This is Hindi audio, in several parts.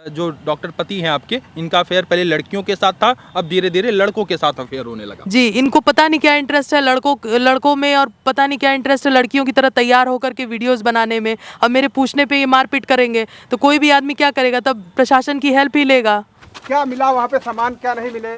जो डॉक्टर पति हैं आपके, इनका अफेयर पहले लड़कियों के साथ था, अब धीरे धीरे लड़कों के साथ अफेयर होने लगा। जी, इनको पता नहीं क्या इंटरेस्ट है लड़कों में, और पता नहीं क्या इंटरेस्ट है लड़कियों की तरह तैयार होकर के वीडियोस बनाने में। अब मेरे पूछने पे ये मारपीट करेंगे तो कोई भी आदमी क्या करेगा, तब प्रशासन की हेल्प ही लेगा। क्या मिला वहाँ पे, सामान क्या नहीं मिले?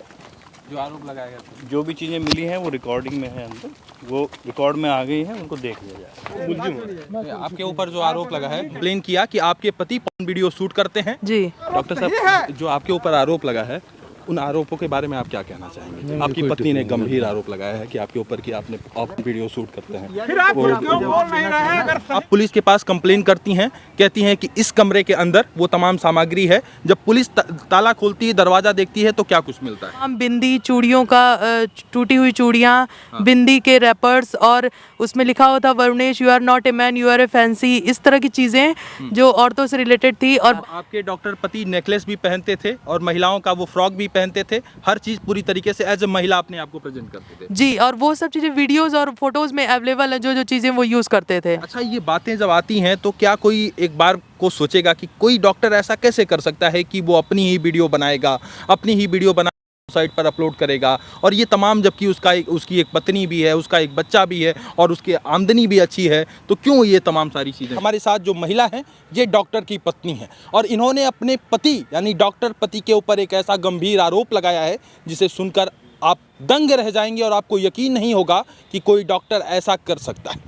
जो आरोप लगाया गया था, जो भी चीज़ें मिली हैं वो रिकॉर्डिंग में है, अंदर वो रिकॉर्ड में आ गई हैं, उनको देख लिया जाए। आपके ऊपर जो आरोप लगा है, कंप्लेन किया कि आपके पति पॉर्न वीडियो शूट करते हैं। जी डॉक्टर साहब, जो आपके ऊपर आरोप लगा है, उन आरोपों के बारे में आप क्या कहना चाहेंगे? आपकी पत्नी ने गंभीर आरोप लगाया है कि आपके ऊपर की आपने वीडियो शूट करते हैं। फिर आप क्यों बोल नहीं रहे हैं? अगर आप पुलिस के पास कंप्लेन करती हैं, कहती हैं कि इस कमरे के अंदर वो तमाम सामग्री है, जब पुलिस ताला खोलती है, दरवाजा देखती है, तो क्या कुछ मिलता है? हम बिंदी, चूड़ियों का टूटी हुई चूड़ियाँ, बिंदी के रैपर्स, और उसमें लिखा हुआ था Varunesh you are not a man you are a fancy, इस तरह की चीज़ें जो औरतों से रिलेटेड थी। और आपके डॉक्टर पति नेकलेस भी पहनते थे और महिलाओं का वो फ्रॉक भी पहनते थे, हर चीज़ पूरी तरीके से एज ए महिला अपने आप को प्रेजेंट करते थे। जी, और वो सब चीज़ें वीडियोस और फोटोज़ में अवेलेबल है, जो जो चीज़ें वो यूज़ करते थे। अच्छा, ये बातें जब आती हैं तो क्या कोई एक बार को सोचेगा कि कोई डॉक्टर ऐसा कैसे कर सकता है कि वो अपनी ही वीडियो बनाएगा, अपनी ही वीडियो बना साइट पर अपलोड करेगा, और ये तमाम, जबकि उसकी एक पत्नी भी है, उसका एक बच्चा भी है और उसकी आमदनी भी अच्छी है, तो क्यों ये तमाम सारी चीज़ें? हमारे साथ जो महिला हैं, ये डॉक्टर की पत्नी है और इन्होंने अपने पति यानी डॉक्टर पति के ऊपर एक ऐसा गंभीर आरोप लगाया है जिसे सुनकर आप दंग रह जाएंगे और आपको यकीन नहीं होगा कि कोई डॉक्टर ऐसा कर सकता है।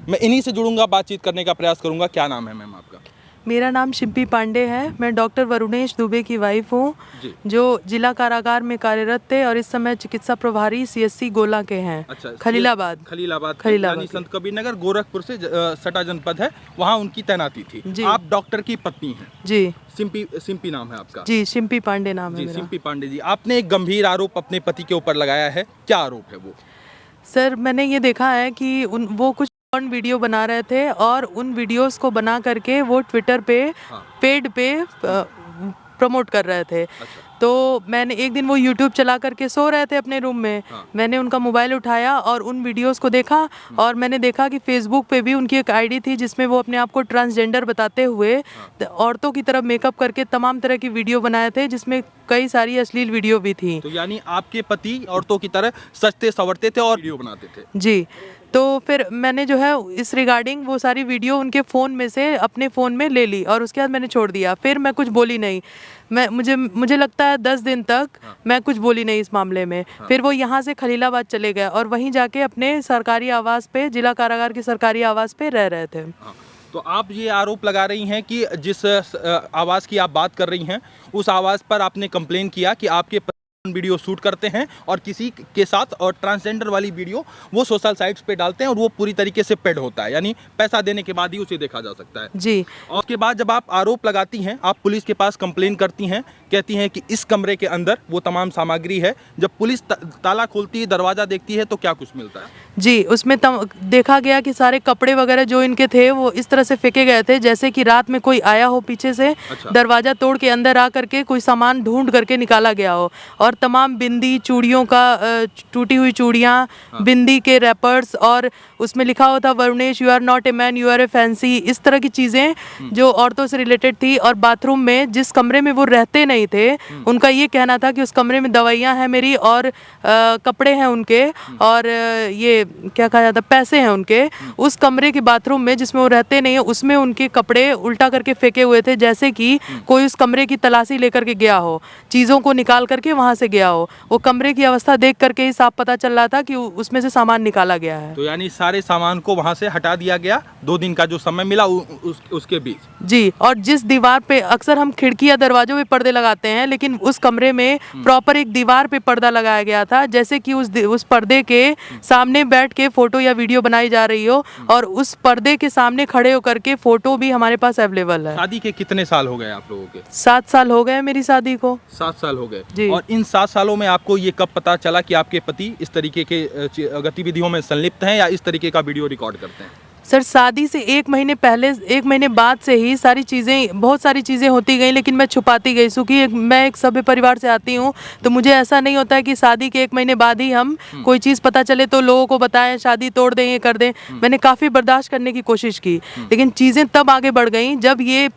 मैं इन्हीं से जुड़ूंगा, बातचीत करने का प्रयास करूंगा। क्या नाम है मैम आपका? मेरा नाम शिम्पी पांडे है। मैं डॉक्टर वरुणेश दुबे की वाइफ हूँ, जो जिला कारागार में कार्यरत थे और इस समय चिकित्सा प्रभारी CSC गोला के हैं। अच्छा, खलीलाबाद यानी संत कबीर नगर गोरखपुर से सटा जनपद है, वहाँ उनकी तैनाती थी। जी। आप डॉक्टर की पत्नी हैं। जी, सिम्पी नाम है आपका? जी, शिम्पी पांडे नाम है जी, मेरा। सिम्पी पांडे जी, आपने एक गंभीर आरोप अपने पति के ऊपर लगाया है, क्या आरोप है वो? सर, मैंने ये देखा है कि वो कुछ वीडियो बना रहे थे और उन वीडियोस को बना करके वो ट्विटर पे पेड पे प्रमोट कर रहे थे। तो मैंने एक दिन, वो यूट्यूब चला करके सो रहे थे अपने रूम में, मैंने उनका मोबाइल उठाया और उन वीडियोस को देखा, और मैंने देखा कि फेसबुक पे भी उनकी एक आईडी थी जिसमें वो अपने आप को ट्रांसजेंडर बताते हुए औरतों की तरह मेकअप करके तमाम तरह की वीडियो बनाए थे, जिसमें कई सारी अश्लील वीडियो भी थी। तो यानी आपके पति औरतों की तरह सजते संवरते थे और वीडियो बनाते थे? जी। तो फिर मैंने जो है इस रिगार्डिंग वो सारी वीडियो उनके फ़ोन में से अपने फ़ोन में ले ली और उसके बाद मैंने छोड़ दिया। फिर मैं कुछ बोली नहीं। मुझे लगता है 10 दिन तक मैं कुछ बोली नहीं इस मामले में। फिर वो यहाँ से खलीलाबाद चले गए और वहीं जाके अपने सरकारी आवास पे, जिला कारागार के सरकारी आवास पे रह रहे थे। तो आप ये आरोप लगा रही हैं कि जिस आवास की आप बात कर रही हैं, उस आवास पर आपने कंप्लेन किया कि आपके वीडियो शूट करते हैं और किसी के साथ, और ट्रांसजेंडर वाली वीडियो वो सोशल साइट्स पे डालते हैं और वो पूरी तरीके से पेड होता है, यानी पैसा देने के बाद ही उसे देखा जा सकता है। जी। और उसके बाद जब आप आरोप लगाती हैं, आप पुलिस के पास कंप्लेन करती हैं, कहती हैं कि इस कमरे के अंदर वो तमाम सामग्री है, जब पुलिस ताला खोलती है, दरवाजा देखती है, तो क्या कुछ मिलता है? जी, उसमें देखा गया कि सारे कपड़े वगैरह जो इनके थे वो इस तरह से फेंके गए थे जैसे कि रात में कोई आया हो पीछे से। अच्छा। दरवाजा तोड़ के अंदर आ करके कोई सामान ढूंढ करके निकाला गया हो, और तमाम बिंदी, चूड़ियों का टूटी हुई चूड़ियाँ, बिंदी के रैपर्स, और उसमें लिखा हुआ था Varunesh you are not a man you are a fancy, इस तरह की चीज़ें जो औरतों से रिलेटेड थी। और बाथरूम में, जिस कमरे में वो रहते नहीं थे, उनका ये कहना था कि उस कमरे में दवाइयाँ हैं मेरी और कपड़े हैं उनके, और ये क्या कहा जाता, पैसे हैं उनके। उस कमरे के बाथरूम में जिसमें वो रहते नहीं है, उसमें उनके कपड़े उल्टा करके फेंके हुए थे, जैसे कि कोई उस कमरे की तलाशी लेकर के गया हो, चीज़ों को निकाल करके वहाँ से गया हो। वो कमरे की अवस्था देख करके ही साफ पता चल रहा था कि उसमें से सामान निकाला गया है। तो यानी सारे सामान को वहाँ से हटा दिया गया, 2 दिन का जो समय मिला उसके बीच। जी, और जिस दीवार पे अक्सर हम खिड़की या दरवाजों पे पर्दे लगाते हैं, लेकिन उस कमरे में प्रॉपर एक दीवार पे पर्दा लगाया गया था, जैसे कि उस पर्दे के सामने बैठ के फोटो या वीडियो बनाई जा रही हो, और उस पर्दे के सामने खड़े होकर के फोटो भी हमारे पास अवेलेबल है। शादी के कितने साल हो गए आप लोगों के? 7 साल हो गए मेरी शादी को। 7 साल हो गए। जी। और इन 7 सालों में आपको ये कब पता चला कि आपके पति इस तरीके के गतिविधियों में संलिप्त हैं या इस तरीके का वीडियो रिकॉर्ड करते हैं? सर शादी से 1 महीने पहले, 1 महीने बाद से ही सारी चीज़ें, बहुत सारी चीज़ें होती गई, लेकिन मैं छुपाती गई। क्योंकि मैं एक सभ्य परिवार से आती हूँ, तो मुझे ऐसा नहीं होता है कि शादी के 1 महीने बाद ही हम कोई चीज़ पता चले तो लोगों को बताएं, शादी तोड़ दें, ये कर दें। मैंने काफ़ी बर्दाश्त करने की कोशिश की, लेकिन चीज़ें तब आगे बढ़ गई जब ये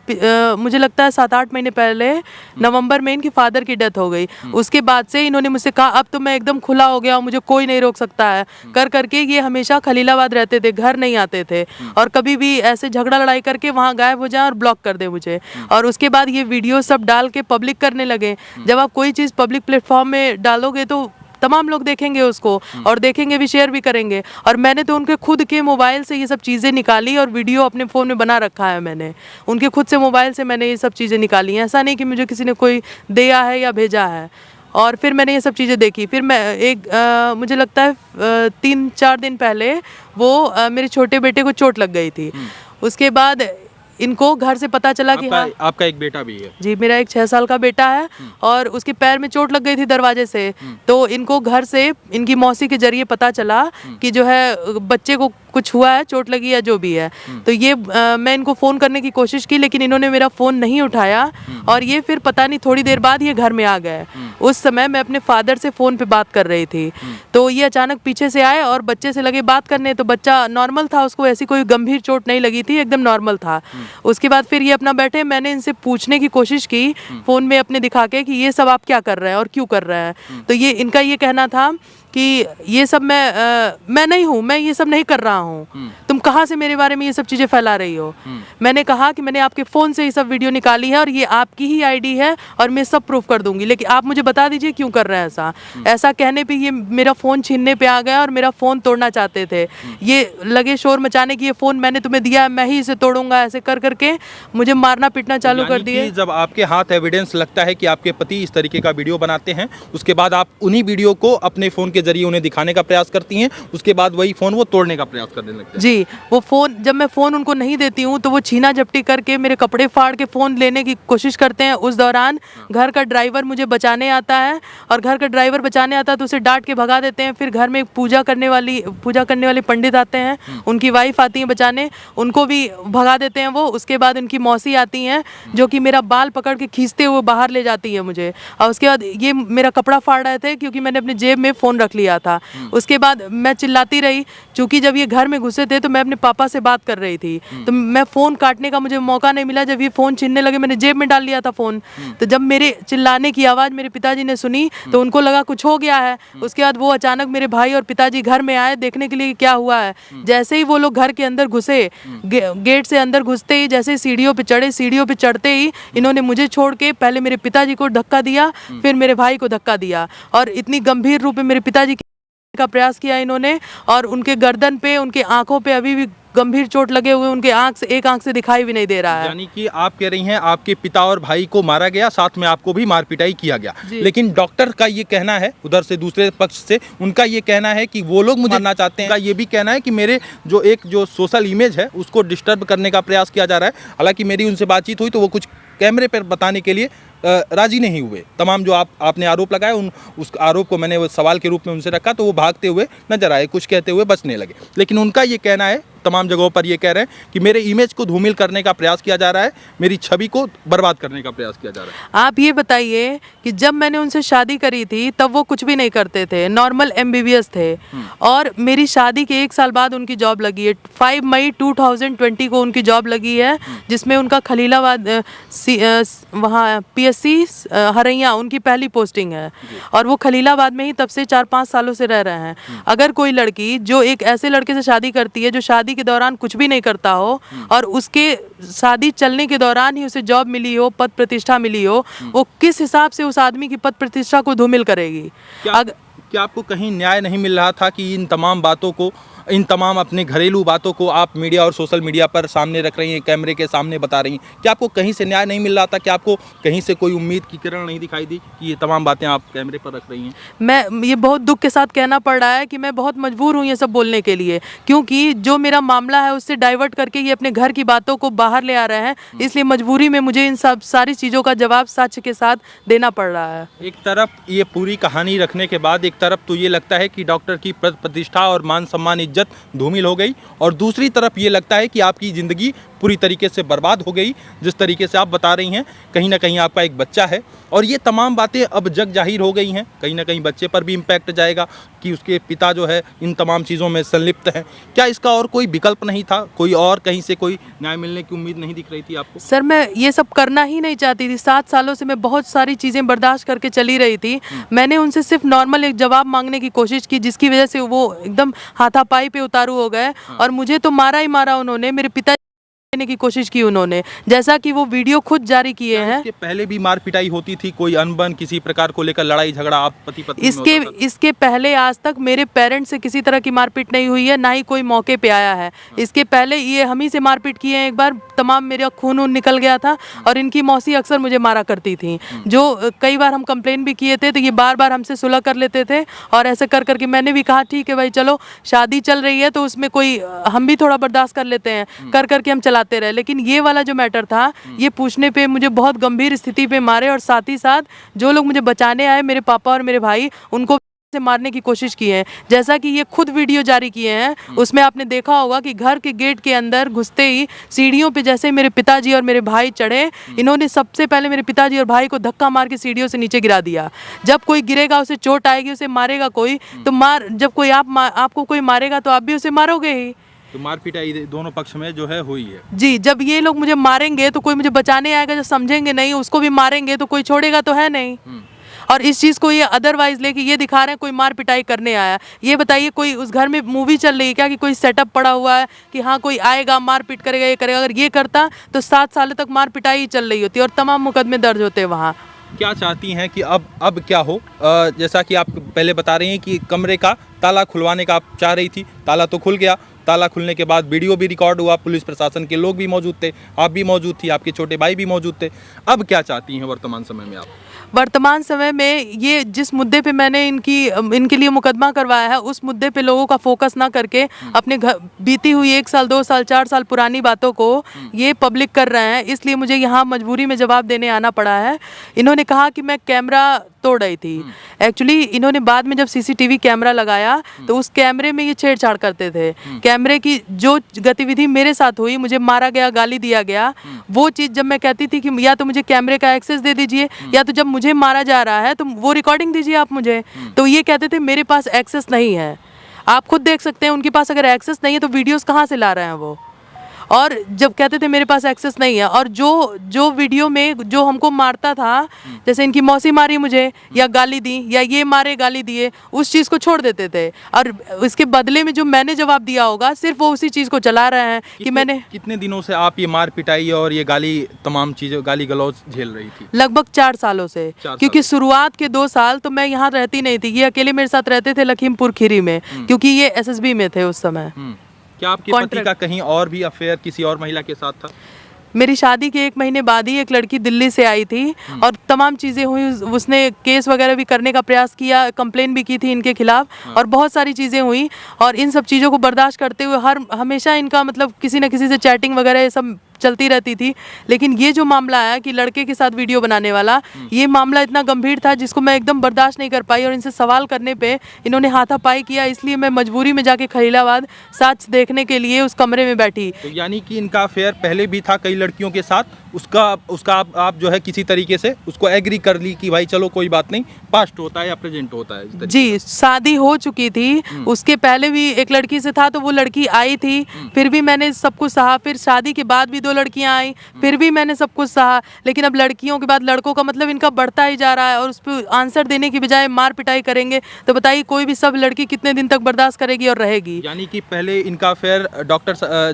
मुझे लगता है 7-8 महीने पहले नवंबर में इनकी फादर की डेथ हो गई। उसके बाद से इन्होंने मुझसे कहा अब तो मैं एकदम खुला हो गया हूँ, मुझे कोई नहीं रोक सकता है। कर करके ये हमेशा खलीलाबाद रहते थे, घर नहीं आते थे, और कभी भी ऐसे झगड़ा लड़ाई करके वहाँ गायब हो जाए और ब्लॉक कर दे मुझे। और उसके बाद ये वीडियो सब डाल के पब्लिक करने लगे। जब आप कोई चीज़ पब्लिक प्लेटफॉर्म में डालोगे तो तमाम लोग देखेंगे उसको, और देखेंगे भी, शेयर भी करेंगे। और मैंने तो उनके खुद के मोबाइल से ये सब चीज़ें निकाली और वीडियो अपने फ़ोन में बना रखा है। मैंने उनके खुद से मोबाइल से मैंने ये सब चीज़ें निकाली हैं। ऐसा नहीं कि मुझे किसी ने कोई दिया है या भेजा है। और फिर मैंने ये सब चीज़ें देखी। फिर मैं मुझे लगता है 3-4 दिन पहले वो मेरे छोटे बेटे को चोट लग गई थी। उसके बाद इनको घर से पता चला कि हाँ, आपका एक बेटा भी है? जी, मेरा एक 6 साल का बेटा है, और उसके पैर में चोट लग गई थी दरवाजे से। तो इनको घर से इनकी मौसी के जरिए पता चला कि जो है बच्चे को कुछ हुआ है, चोट लगी है, जो भी है। तो ये मैं इनको फ़ोन करने की कोशिश की, लेकिन इन्होंने मेरा फ़ोन नहीं उठाया। और ये फिर पता नहीं थोड़ी देर बाद ये घर में आ गए। उस समय मैं अपने फादर से फ़ोन पे बात कर रही थी, तो ये अचानक पीछे से आए और बच्चे से लगे बात करने। तो बच्चा नॉर्मल था, उसको ऐसी कोई गंभीर चोट नहीं लगी थी, एकदम नॉर्मल था। उसके बाद फिर ये अपना बैठे, मैंने इनसे पूछने की कोशिश की फ़ोन में अपने दिखा के कि ये सब आप क्या कर रहे हैं और क्यों कर रहे हैं। तो ये इनका ये कहना था कि ये सब मैं नहीं हूँ, मैं ये सब नहीं कर रहा हूँ, तुम कहाँ से मेरे बारे में ये सब चीज़ें फैला रही हो। मैंने कहा कि मैंने आपके फ़ोन से ये सब वीडियो निकाली है और ये आपकी ही आईडी है और मैं सब प्रूफ कर दूंगी, लेकिन आप मुझे बता दीजिए क्यों कर रहे हैं ऐसा। ऐसा कहने पे ये मेरा फ़ोन छीनने पे आ गया और मेरा फ़ोन तोड़ना चाहते थे। ये लगे शोर मचाने की, ये फ़ोन मैंने तुम्हें दिया है, मैं ही इसे तोड़ूंगा, ऐसे कर करके मुझे मारना पीटना चालू कर दिए। जब आपके हाथ एविडेंस लगता है कि आपके पति इस तरीके का वीडियो बनाते हैं, उसके बाद आप उन्हीं वीडियो को अपने फ़ोन के जरिए उन्हें दिखाने का प्रयास करती हैं, उसके बाद वही फ़ोन वो तोड़ने का प्रयास करने लगते हैं। जी, वो फ़ोन, जब मैं फ़ोन उनको नहीं देती हूँ तो वो छीना झपटी करके मेरे कपड़े फाड़ के फ़ोन लेने की कोशिश करते हैं। उस दौरान घर का ड्राइवर मुझे बचाने आता है, और घर का ड्राइवर बचाने आता है तो उसे डांट के भगा देते हैं। फिर घर में पूजा करने वाले पंडित आते हैं, उनकी वाइफ आती है बचाने, उनको भी भगा देते हैं वो। उसके बाद उनकी मौसी आती हैं, जो कि मेरा बाल पकड़ के खींचते हुए बाहर ले जाती है मुझे। और उसके बाद ये मेरा कपड़ा फाड़ रहे थे क्योंकि मैंने अपने जेब में फ़ोन रख लिया था। उसके बाद मैं चिल्लाती रही, क्योंकि जब ये घर में घुसे थे तो मैं अपने पापा से बात कर रही थी, तो मैं फ़ोन काटने का मुझे मौका नहीं मिला। जब ये फ़ोन छीनने लगे, मैंने जेब में डाल लिया था फ़ोन, तो जब मेरे चिल्लाने की आवाज़ मेरे पिताजी ने सुनी तो उनको लगा कुछ हो गया है। उसके बाद वो अचानक मेरे भाई और पिताजी घर में आए देखने के लिए क्या हुआ है। जैसे ही वो लोग घर के अंदर घुसे, गेट से अंदर घुसते ही जैसे सीढ़ियों पे चढ़े, सीढ़ियों पे चढ़ते ही इन्होंने मुझे छोड़ के पहले मेरे पिताजी को धक्का दिया, फिर मेरे भाई को धक्का दिया, और इतनी गंभीर रूप में मेरे पिताजी का प्रयास किया इन्होंने। और उनके गर्दन पे, उनके आंखों पे अभी भी गंभीर चोट लगे हुए, उनके एक आंख से दिखाई भी नहीं दे रहा है। यानी कि आप कह रही हैं आपके पिता और भाई को मारा गया, साथ में आपको भी मार पिटाई किया गया, लेकिन डॉक्टर का ये कहना है, उधर से दूसरे पक्ष से उनका ये कहना है कि वो लोग मुझे मारना चाहते हैं। ये भी कहना है कि मेरे जो सोशल इमेज है उसको डिस्टर्ब करने का प्रयास किया जा रहा है। हालांकि मेरी उनसे बातचीत हुई तो वो कुछ कैमरे पर बताने के लिए राजी नहीं हुए। तमाम जो आपने आरोप लगाए उस आरोप को मैंने वो सवाल के रूप में उनसे रखा, तो वो भागते हुए नजर आए, कुछ कहते हुए बचने लगे। लेकिन उनका ये कहना है, तमाम जगहों पर ये कह रहे हैं कि मेरे इमेज को धूमिल करने का प्रयास किया जा रहा है, मेरी छवि को बर्बाद करने का प्रयास किया जा रहा है। आप ये बताइए कि जब मैंने उनसे शादी करी थी तब वो कुछ भी नहीं करते थे, नॉर्मल MBBS थे, और मेरी शादी के 1 साल बाद उनकी जॉब लगी है। 5 मई 2020 को उनकी जॉब लगी है, जिसमें उनका खलीलाबाद वहाँ PSC हरैया उनकी पहली पोस्टिंग है, और वो खलीलाबाद में ही तब से 4-5 सालों से रह रहे हैं। अगर कोई लड़की जो एक ऐसे लड़के से शादी करती है जो शादी के दौरान कुछ भी नहीं करता हो, और उसके शादी चलने के दौरान ही उसे जॉब मिली हो, पद प्रतिष्ठा मिली हो, वो किस हिसाब से उस आदमी की पद प्रतिष्ठा को धूमिल करेगी? क्या आपको कहीं न्याय नहीं मिल रहा था कि इन तमाम बातों को, इन तमाम अपने घरेलू बातों को आप मीडिया और सोशल मीडिया पर सामने रख रही हैं, कैमरे के सामने बता रही हैं? क्या आपको कहीं से न्याय नहीं मिल रहा था? क्या आपको कहीं से कोई उम्मीद की किरण नहीं दिखाई दी कि ये तमाम बातें आप कैमरे पर रख रही हैं? मैं ये बहुत दुख के साथ कहना पड़ रहा है कि मैं बहुत मजबूर हूँ ये सब बोलने के लिए, क्योंकि जो मेरा मामला है उससे डाइवर्ट करके ये अपने घर की बातों को बाहर ले आ रहे हैं। इसलिए मजबूरी में मुझे इन सब सारी चीज़ों का जवाब साक्ष्य के साथ देना पड़ रहा है। एक तरफ ये पूरी कहानी रखने के बाद एक तरफ तो ये लगता है कि डॉक्टर की प्रतिष्ठा और मान सम्मान, इज्जत इज्जत धूमिल हो गई, और दूसरी तरफ ये लगता है कि आपकी ज़िंदगी पूरी तरीके से बर्बाद हो गई। जिस तरीके से आप बता रही हैं, कहीं ना कहीं आपका एक बच्चा है और ये तमाम बातें अब जग जाहिर हो गई हैं। कहीं ना कहीं बच्चे पर भी इम्पैक्ट जाएगा कि उसके पिता जो है इन तमाम चीज़ों में संलिप्त हैं। क्या इसका और कोई विकल्प नहीं था? कोई और कहीं से कोई न्याय मिलने की उम्मीद नहीं दिख रही थी आपको? सर मैं ये सब करना ही नहीं चाहती थी। 7 सालों से मैं बहुत सारी चीज़ें बर्दाश्त करके चली रही थी। मैंने उनसे सिर्फ नॉर्मल एक जवाब मांगने की कोशिश की, जिसकी वजह से वो एकदम हाथापाई पे उतारू हो गए और मुझे तो मारा ही मारा उन्होंने। मेरे पिता लेने की कोशिश की उन्होंने, जैसा कि वो वीडियो खुद जारी किए हैं। इसके पहले भी मार पिटाई होती थी? कोई अनबन किसी प्रकार को लेकर लड़ाई झगड़ा आप पति पत्नी में होता था? इसके पहले आज तक मेरे पेरेंट्स से किसी तरह की मारपीट नहीं हुई है, ना ही कोई मौके पे आया है। इसके पहले ये हम ही से मारपीट किए हैं। एक बार तमाम मेरा खून निकल गया था और इनकी मौसी अक्सर मुझे मारा करती थी। जो कई बार हम कंप्लेन भी किए थे तो ये बार बार हमसे सुलह कर लेते थे और ऐसे कर करके मैंने भी कहा ठीक है भाई चलो शादी चल रही है तो उसमें कोई हम भी थोड़ा बर्दाश्त कर लेते हैं, कर करके हम चलाते रहे। लेकिन ये वाला जो मैटर था, ये पूछने पे मुझे बहुत गंभीर स्थिति पे मारे और साथ ही साथ जो लोग मुझे बचाने आए, मेरे पापा और मेरे भाई, उनको से मारने की कोशिश की है। जैसा कि ये खुद वीडियो जारी किए हैं, उसमें आपने देखा होगा कि घर के गेट के अंदर घुसते ही सीढ़ियों पे जैसे मेरे पिताजी और मेरे भाई चढ़े, इन्होंने सबसे पहले मेरे पिताजी और भाई को धक्का मार के सीढ़ियों से नीचे गिरा दिया। जब कोई गिरेगा उसे चोट आएगी, उसे मारेगा कोई तो जब कोई आपको कोई मारेगा तो आप भी उसे मारोगे ही। तो मार पिटाई दोनों पक्ष में जो है हुई है जी। जब ये लोग मुझे मारेंगे तो कोई मुझे बचाने आएगा, जब समझेंगे नहीं उसको भी मारेंगे तो कोई छोड़ेगा तो है नहीं। और इस चीज़ को ये अदरवाइज लेके ये दिखा रहे हैं कोई मार पिटाई करने आया। ये बताइए कोई उस घर में मूवी चल रही है क्या कि कोई सेटअप पड़ा हुआ है कि हाँ कोई आएगा मार पीट करेगा ये करेगा? अगर ये करता तो 7 सालों तक मार पिटाई ही चल रही होती और तमाम मुकदमे दर्ज होते वहाँ। क्या चाहती हैं कि अब क्या हो? जैसा कि आप पहले बता रही हैं कि कमरे का ताला खुलवाने का आप चाह रही थी, ताला तो खुल गया। ताला खुलने के बाद वीडियो भी रिकॉर्ड हुआ, पुलिस प्रशासन के लोग भी मौजूद थे, आप भी मौजूद थी, आपके छोटे भाई भी मौजूद थे। अब क्या चाहती हैं वर्तमान समय में आप? वर्तमान समय में ये जिस मुद्दे पे मैंने इनके लिए मुकदमा करवाया है, उस मुद्दे पे लोगों का फोकस ना करके अपने घर बीती हुई 1 साल 2 साल 4 साल पुरानी बातों को ये पब्लिक कर रहे हैं। इसलिए मुझे यहाँ मजबूरी में जवाब देने आना पड़ा है। इन्होंने कहा कि मैं कैमरा तोड़ रही थी। एक्चुअली इन्होंने बाद में जब सीसीटीवी कैमरा लगाया तो उस कैमरे में ये छेड़छाड़ करते थे। कैमरे की जो गतिविधि मेरे साथ हुई, मुझे मारा गया, गाली दिया गया, वो चीज़ जब मैं कहती थी कि या तो मुझे कैमरे का एक्सेस दे दीजिए या तो जब मुझे मारा जा रहा है तो वो रिकॉर्डिंग दीजिए आप मुझे, तो ये कहते थे मेरे पास एक्सेस नहीं है। आप खुद देख सकते हैं उनके पास अगर एक्सेस नहीं है तो वीडियोस कहाँ से ला रहे हैं वो। और जब कहते थे मेरे पास एक्सेस नहीं है, और जो वीडियो में जो हमको मारता था, जैसे इनकी मौसी मारी मुझे या गाली दी या ये मारे गाली दिए, उस चीज़ को छोड़ देते थे और इसके बदले में जो मैंने जवाब दिया होगा सिर्फ वो उसी चीज़ को चला रहे हैं कि मैंने। कितने दिनों से आप ये मार पिटाई और ये गाली तमाम चीज़ें गाली गलौज झेल रही थी? लगभग 4 सालों से। क्योंकि शुरुआत के 2 साल तो मैं यहाँ रहती नहीं थी, ये अकेले मेरे साथ रहते थे लखीमपुर खीरी में, क्योंकि ये एसएसबी में थे उस समय। क्या आपके पति का कहीं और भी अफेयर किसी और महिला के साथ था? मेरी शादी के 1 महीने बाद ही एक लड़की दिल्ली से आई थी और तमाम चीज़ें हुई। उसने केस वगैरह भी करने का प्रयास किया, कंप्लेन भी की थी इनके खिलाफ और बहुत सारी चीज़ें हुई। और इन सब चीज़ों को बर्दाश्त करते हुए हमेशा इनका मतलब किसी न किसी से चैटिंग वगैरह ये सब चलती रहती थी। लेकिन ये जो मामला आया कि लड़के के साथ वीडियो बनाने वाला, ये मामला इतना गंभीर था जिसको मैं एकदम बर्दाश्त नहीं कर पाई और इनसे सवाल करने पे इन्होंने हाथापाई किया। इसलिए मैं मजबूरी में जाके खलीलाबाद साक्ष्य देखने के लिए उस कमरे में बैठी। तो यानी कि इनका अफेयर पहले भी था कई लड़कियों के साथ, उसका आप जो है किसी तरीके से उसको एग्री कर ली कि भाई चलो कोई बात नहीं, पास्ट होता है या प्रेजेंट होता है। जी, शादी हो चुकी थी, उसके पहले भी एक लड़की से था तो वो लड़की आई थी, फिर भी मैंने सब कुछ सहा। फिर शादी के बाद भी 2 लड़कियां आई, फिर भी मैंने सब कुछ सहा। लेकिन अब लड़कियों के बाद लड़कों का मतलब इनका बढ़ता ही जा रहा है और उस पर आंसर देने की बजाय मार पिटाई करेंगे तो बताइए कोई भी सब लड़की कितने दिन तक बर्दाश्त करेगी और रहेगी। यानी कि पहले इनका अफेयर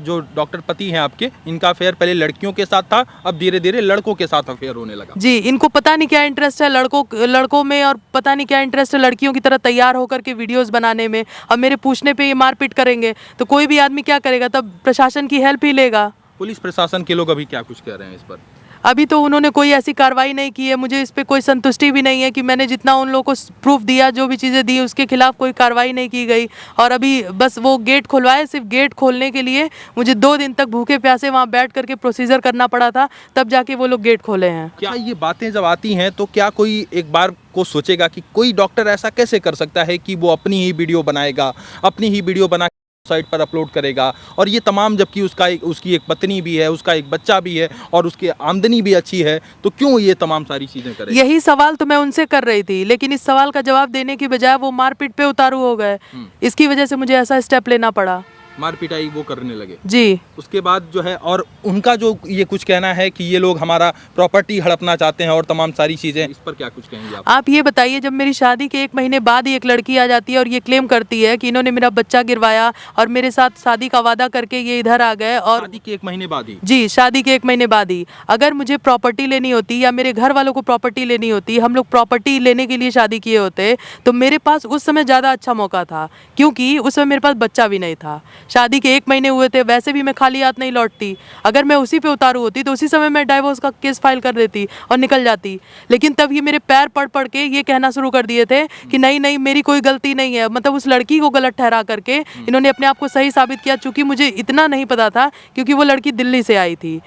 जो डॉक्टर पति हैं आपके, इनका अफेयर पहले लड़कियों के साथ था, अब धीरे धीरे लड़कों के साथ अफेयर होने लगा। जी, इनको पता नहीं क्या इंटरेस्ट है लड़कों में और पता नहीं क्या इंटरेस्ट है लड़कियों की तरह तैयार होकर के वीडियोस बनाने में। अब मेरे पूछने पे ये मारपीट करेंगे तो कोई भी आदमी क्या करेगा, तब प्रशासन की हेल्प ही लेगा। पुलिस प्रशासन के लोग अभी क्या कुछ कह रहे हैं इस पर? अभी तो उन्होंने कोई ऐसी कार्रवाई नहीं की है। मुझे इस पे कोई संतुष्टि भी नहीं है कि मैंने जितना उन लोगों को प्रूफ दिया, जो भी चीज़ें दी, उसके खिलाफ कोई कार्रवाई नहीं की गई। और अभी बस वो गेट खुलवाए, सिर्फ गेट खोलने के लिए मुझे 2 दिन तक भूखे प्यासे वहाँ बैठ करके प्रोसीजर करना पड़ा था, तब जाके वो लोग गेट खोले हैं। क्या ये बातें जब आती हैं तो क्या कोई एक बार को सोचेगा कि कोई डॉक्टर ऐसा कैसे कर सकता है कि वो अपनी ही वीडियो बनाएगा, अपनी ही वीडियो बना साइट पर अपलोड करेगा, और ये तमाम जबकि उसकी एक पत्नी भी है, उसका एक बच्चा भी है और उसकी आमदनी भी अच्छी है, तो क्यों ये तमाम सारी चीज़ें करेगा? यही सवाल तो मैं उनसे कर रही थी, लेकिन इस सवाल का जवाब देने की बजाय वो मारपीट पे उतारू हो गए। इसकी वजह से मुझे ऐसा स्टेप लेना पड़ा। मार पिटाई वो करने लगे जी। उसके बाद जो है, और उनका जो ये कुछ कहना है कि ये लोग हमारा प्रॉपर्टी हड़पना चाहते हैं और तमाम सारी चीज़ें, इस पर क्या कुछ कहेंगे आप? आप ये बताइए, जब मेरी शादी के 1 महीने बाद ही एक लड़की आ जाती है और ये क्लेम करती है कि इन्होंने मेरा बच्चा गिरवाया और मेरे साथ शादी का वादा करके ये इधर आ गए, और शादी के 1 महीने बाद ही? जी, शादी के 1 महीने बाद ही। अगर मुझे प्रॉपर्टी लेनी होती या मेरे घर वालों को प्रॉपर्टी लेनी होती, हम लोग प्रॉपर्टी लेने के लिए शादी किए होते, तो मेरे पास उस समय ज़्यादा अच्छा मौका था, क्योंकि उस समय मेरे पास बच्चा भी नहीं था। शादी के 1 महीने हुए थे, वैसे भी मैं खाली हाथ नहीं लौटती। अगर मैं उसी पे उतारू होती तो उसी समय मैं डाइवोर्स का केस फाइल कर देती और निकल जाती। लेकिन तब ये मेरे पैर पड़ पड़ के ये कहना शुरू कर दिए थे कि नहीं नहीं, मेरी कोई गलती नहीं है। मतलब उस लड़की को गलत ठहरा करके इन्होंने अपने आप को सही साबित किया। चूंकि मुझे इतना नहीं पता था, क्योंकि वो लड़की दिल्ली से आई थी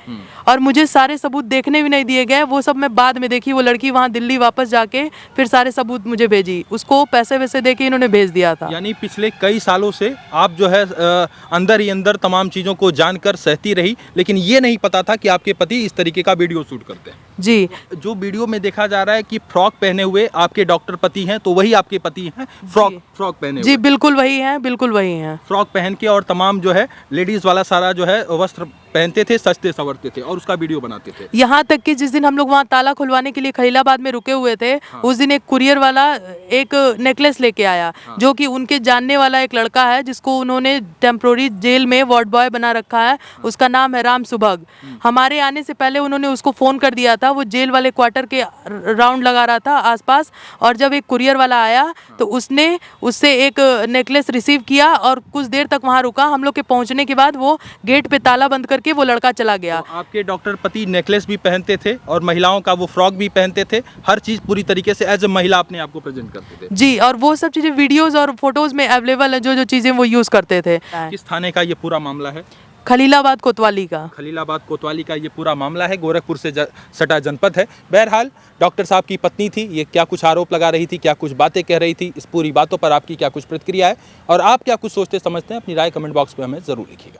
और मुझे सारे सबूत देखने भी नहीं दिए गए। वो सब मैं बाद में देखी। वो लड़की वहाँ दिल्ली वापस जाके फिर सारे सबूत मुझे भेजी। उसको पैसे वैसे दे के इन्होंने भेज दिया था। यानी पिछले कई सालों से आप जो है अंदर ही अंदर तमाम चीज़ों को जानकर सहती रही, लेकिन ये नहीं पता था कि आपके पति इस तरीके का वीडियो शूट करते हैं। जी। जो वीडियो में देखा जा रहा है कि फ्रॉक पहने हुए आपके डॉक्टर पति हैं, तो वही आपके पति हैं? फ्रॉक पहने जी, हुए? बिल्कुल वही हैं, बिल्कुल वही हैं। फ्रॉक पहन के और तमाम जो है लेडीज वाला सारा जो है वस्त्र पहनते थे, सजते संवरते थे और उसका वीडियो बनाते थे। यहाँ तक कि जिस दिन हम लोग वहाँ ताला खुलवाने के लिए खलीलाबाद में रुके हुए थे, उस दिन एक कुरियर वाला एक नेकलेस लेके आया, जो कि उनके जानने वाला एक लड़का है, जिसको उन्होंने टेम्प्रोरी जेल में वार्ड बॉय बना रखा है। उसका नाम है राम सुभग। हमारे आने से पहले उन्होंने उसको फ़ोन कर दिया था। वो जेल वाले क्वार्टर के राउंड लगा रहा था आसपास, और जब एक कुरियर वाला आया तो उसने उससे एक नेकलेस रिसीव किया और कुछ देर तक वहाँ रुका। हम लोग के पहुँचने के बाद वो गेट पे ताला बंद करके वो लड़का चला गया। तो आपके डॉक्टर पति नेकलेस भी पहनते थे और महिलाओं का वो फ्रॉक भी पहनते थे, हर चीज़ पूरी तरीके से एज ए महिला अपने आप को प्रेजेंट करते थे। जी, और वो सब चीज़ें वीडियोस और फोटोज में अवेलेबल है, जो जो चीज़ें वो यूज़ करते थे। किस थाने का ये पूरा मामला है? खलीलाबाद कोतवाली का। खलीलाबाद कोतवाली का ये पूरा मामला है, गोरखपुर से सटा जनपद है। बहरहाल डॉक्टर साहब की पत्नी थी, ये क्या कुछ आरोप लगा रही थी, क्या कुछ बातें कह रही थी, इस पूरी बातों पर आपकी क्या कुछ प्रतिक्रिया है और आप क्या कुछ सोचते समझते हैं, अपनी राय कमेंट बॉक्स में हमें ज़रूर लिखिएगा।